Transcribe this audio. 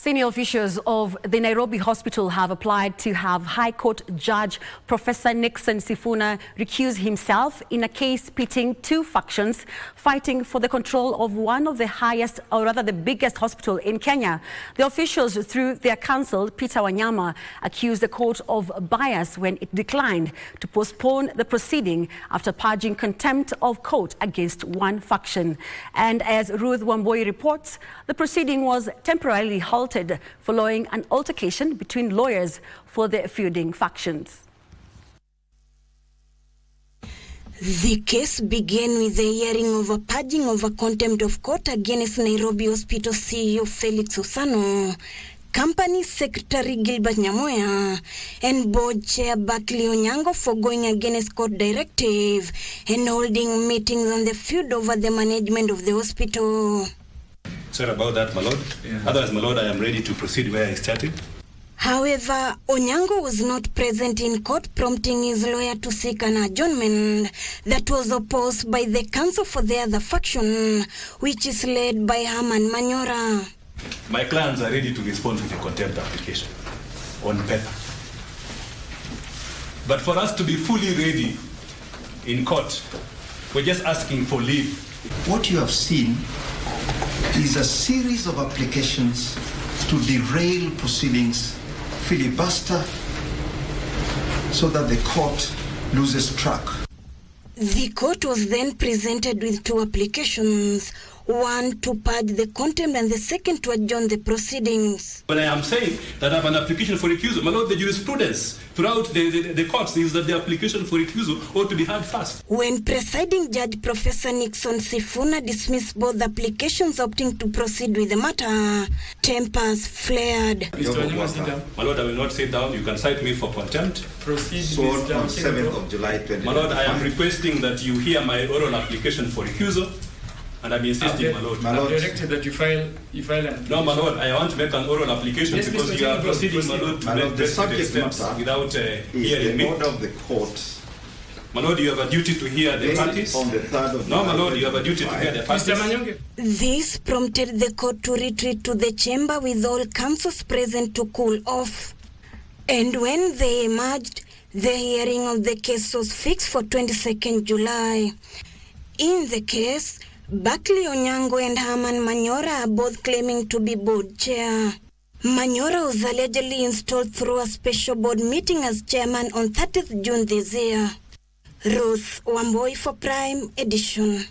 Senior officials of the Nairobi Hospital have applied to have High Court Judge Professor Nixon Sifuna recuse himself in a case pitting two factions fighting for the control of one of the highest, or rather the biggest hospital in Kenya. The officials, through their counsel, Peter Wanyama, accused the court of bias when it declined to postpone the proceeding after purging contempt of court against one faction. And as Ruth Wamboi reports, the proceeding was temporarily halted following an altercation between lawyers for the feuding factions. The case began with the hearing of a purging of a contempt of court against Nairobi Hospital CEO Felix Osano, Company Secretary Gilbert Nyamoya, and Board Chair Buckley Onyango for going against court directive and holding meetings on the feud over the management of the hospital. Sorry about that, my lord. Yeah. Otherwise, my lord, I am ready to proceed where I started. However, Onyango was not present in court, prompting his lawyer to seek an adjournment that was opposed by the counsel for the other faction, which is led by Herman Manyora. My clients are ready to respond to the contempt application on paper. But for us to be fully ready in court, we're just asking for leave. What you have seen is a series of applications to derail proceedings, filibuster, so that the court loses track. The court was then presented with two applications, one to purge the contempt and the second to adjourn the proceedings. When I am saying that I have an application for recusal, my lord, the jurisprudence throughout the courts is that the application for recusal ought to be heard first. When presiding judge Professor Nixon Sifuna dismissed both applications, opting to proceed with the matter, tempers flared. Mr. Wanyama, sit down. My lord, I will not sit down. You can cite me for contempt. Proceed. Sword on 7th of July 2025. My lord, I am requesting that you hear my oral application for recusal. And I'm insisting, my lord. I've directed that you file an... No, my lord, I want to make an oral application, yes, because you are proceeding, my lord, to make the subject steps matter without hearing me. Order of the court. My lord, you have a duty to hear the parties. On the 3rd of no, my lord, you have a duty to hear the parties. This prompted the court to retreat to the chamber with all counsels present to cool off. And when they emerged, the hearing of the case was fixed for 22nd July. In the case, Buckley Onyango and Herman Manyora are both claiming to be board chair. Manyora was allegedly installed through a special board meeting as chairman on 30th June this year. Ruth Wamboi for Prime Edition.